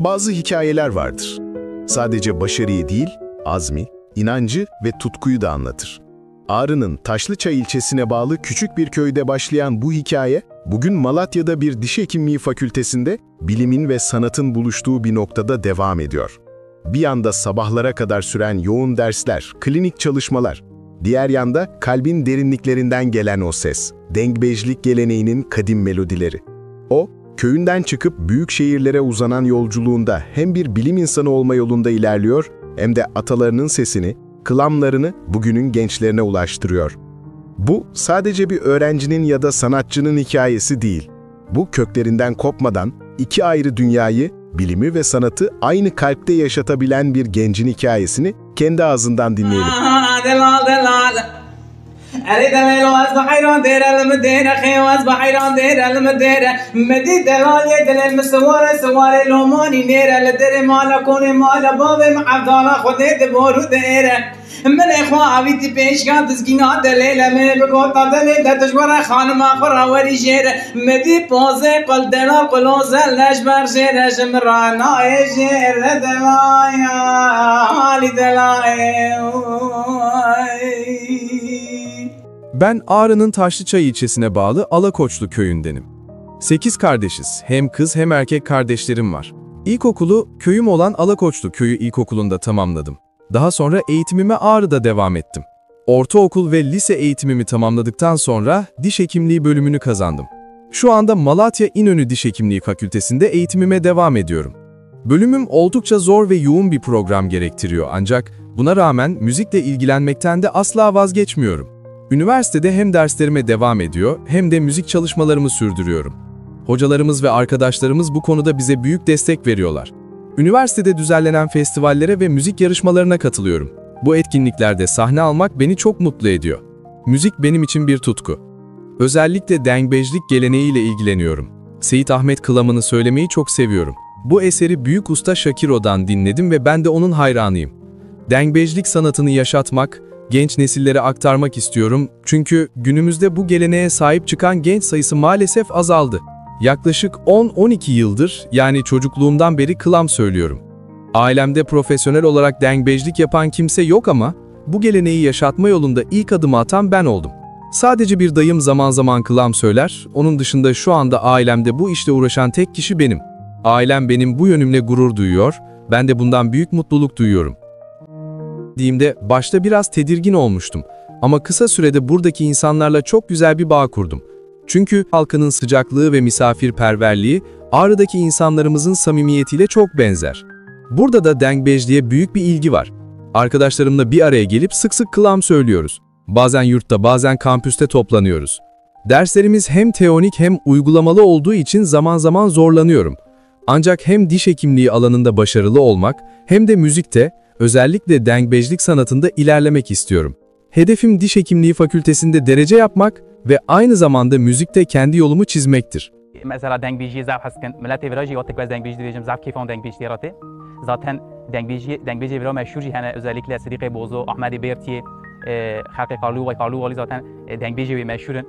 Bazı hikayeler vardır. Sadece başarıyı değil, azmi, inancı ve tutkuyu da anlatır. Ağrı'nın Taşlıçay ilçesine bağlı küçük bir köyde başlayan bu hikaye, bugün Malatya'da bir diş hekimliği fakültesinde bilimin ve sanatın buluştuğu bir noktada devam ediyor. Bir yanda sabahlara kadar süren yoğun dersler, klinik çalışmalar, diğer yanda kalbin derinliklerinden gelen o ses, dengbejlik geleneğinin kadim melodileri. O, köyünden çıkıp büyük şehirlere uzanan yolculuğunda hem bir bilim insanı olma yolunda ilerliyor, hem de atalarının sesini, kılamlarını bugünün gençlerine ulaştırıyor. Bu sadece bir öğrencinin ya da sanatçının hikayesi değil. Bu köklerinden kopmadan iki ayrı dünyayı, bilimi ve sanatı aynı kalpte yaşatabilen bir gencin hikayesini kendi ağzından dinleyelim. أريد الليل وأصبح حيران دير المدينة خي وأصبح حيران دير المدينة مدي دلال يد المسوارة سواري لوماني نيرة لدري مالا كوني مالا بابي معبدالا خودي دبورو ديرة من إخوة عبيتي بيش كانت سكينة دليلة من بقوطة دليلة تجبر خانم آخر وري جيرة مدي بوزي قل دلال قلو زلش برشيرة شمرانا جيرة دلايا هالي دلايا. Ben Ağrı'nın Taşlıçay ilçesine bağlı Alakoçlu köyündenim. 8 kardeşiz. Hem kız hem erkek kardeşlerim var. İlkokulu köyüm olan Alakoçlu Köyü İlkokulu'nda tamamladım. Daha sonra eğitimime Ağrı'da devam ettim. Ortaokul ve lise eğitimimi tamamladıktan sonra diş hekimliği bölümünü kazandım. Şu anda Malatya İnönü Diş Hekimliği Fakültesinde eğitimime devam ediyorum. Bölümüm oldukça zor ve yoğun bir program gerektiriyor ancak buna rağmen müzikle ilgilenmekten de asla vazgeçmiyorum. Üniversitede hem derslerime devam ediyor hem de müzik çalışmalarımı sürdürüyorum. Hocalarımız ve arkadaşlarımız bu konuda bize büyük destek veriyorlar. Üniversitede düzenlenen festivallere ve müzik yarışmalarına katılıyorum. Bu etkinliklerde sahne almak beni çok mutlu ediyor. Müzik benim için bir tutku. Özellikle dengbejlik geleneğiyle ilgileniyorum. Seyit Ahmet Kılam'ını söylemeyi çok seviyorum. Bu eseri büyük usta Şakiro'dan dinledim ve ben de onun hayranıyım. Dengbejlik sanatını yaşatmak, genç nesillere aktarmak istiyorum çünkü günümüzde bu geleneğe sahip çıkan genç sayısı maalesef azaldı. Yaklaşık 10-12 yıldır, yani çocukluğumdan beri kılam söylüyorum. Ailemde profesyonel olarak dengbejlik yapan kimse yok ama bu geleneği yaşatma yolunda ilk adımı atan ben oldum. Sadece bir dayım zaman zaman kılam söyler, onun dışında şu anda ailemde bu işle uğraşan tek kişi benim. Ailem benim bu yönümle gurur duyuyor, ben de bundan büyük mutluluk duyuyorum. Başta biraz tedirgin olmuştum ama kısa sürede buradaki insanlarla çok güzel bir bağ kurdum. Çünkü halkının sıcaklığı ve misafirperverliği Ağrı'daki insanlarımızın samimiyetiyle çok benzer. Burada da dengbejliğe büyük bir ilgi var. Arkadaşlarımla bir araya gelip sık sık kılam söylüyoruz. Bazen yurtta, bazen kampüste toplanıyoruz. Derslerimiz hem teorik hem uygulamalı olduğu için zaman zaman zorlanıyorum. Ancak hem diş hekimliği alanında başarılı olmak hem de müzikte, özellikle dengbejlik sanatında ilerlemek istiyorum. Hedefim diş hekimliği fakültesinde derece yapmak ve aynı zamanda müzikte kendi yolumu çizmektir. Mesela dengbejliği zaf hasken, millet virajı yatık ve dengbejli diyeceğim zaf keyfan dengbejliği yaratı. Zaten dengbejli vira meşhur yani özellikle Sıddık Bozo, Ahmet Berti, Halk Karlu ve Karlu Ali zaten dengbejli meşhurun.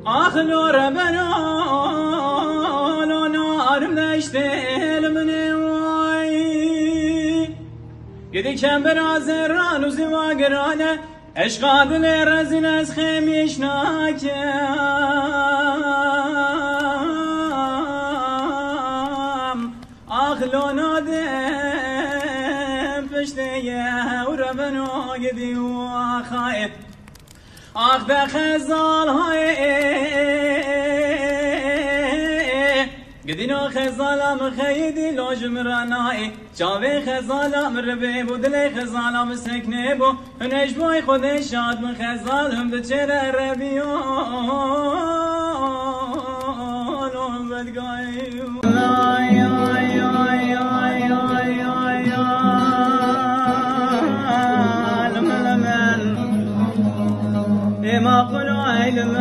آخلور بنال نارم نشتل مني وای گدی کم براز ران و زواگرانه عشق دل رزین از خمیش نکم آخلو نادم پشته و ربنو گدی و خایب آخ به خزال های گدینو خزالم خیدی لاجم رانایی جاوی خزالم ربی بودل خزالم سکنه بو هنش بای خودش شاد من خزالم به چره ربیانم بدگایم آی آی آی آی آی آی ما قلوا علم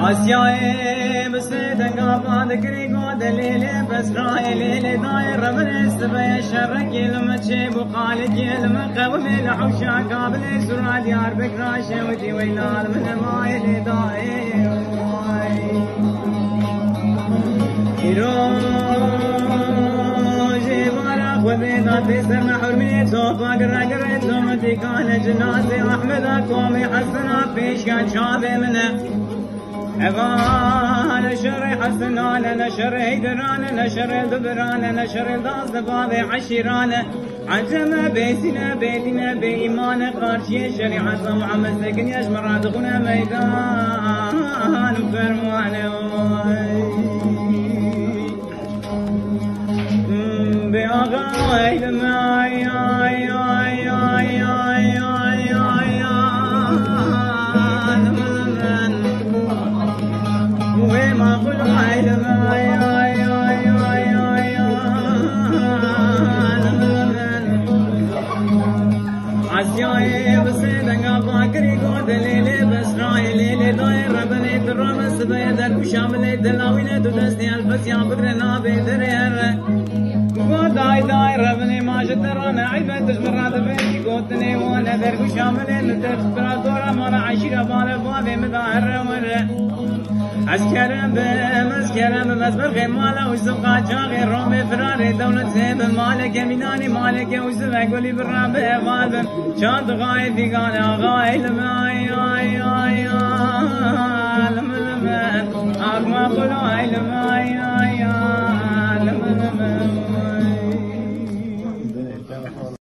آسیای بسیدن قاباد گریگو دلیل بسرائیل دایر من استبه شر کلمه چه بقال کلمه قوم الحوشا قابل سرا دیار بکراش ودی ویلال من مایل دایر ایروجی بارا خودی داتی سرنا حرمی توفا گرگره تومتی کان جنازی احمد قومی حسنا پیشکن شابه منه اغان نشر حسنان نشر هيدران نشر دبران نشر داز باب عشيران عجم بيتنا بيتنا بإيمان قارشي شريعة محمد سكن يشمر دخنا ميدان فرمان بأغا ويل معي وما قل عيل عسياي بسيدن قابا كريكو دليلي بسرائيلي داير ربني ترمس بيدر وشاملي دلاوينة دستي الفسيا بدرنا بيدرير داي ربني ما شترانا عيبة تجمرات بيتي قوتني وانا درك وشاملي نتفكرا دورا مانا عشيرة بالا بابي مداهر ومره عسكرم بمسبر خيمالا وزبقا جاغي رومي فراري دولة سيب مالك يميناني مالك وزبق قولي برام بغالبم شاد غاية في قانا غاية لماي لمن أقما قلو لماي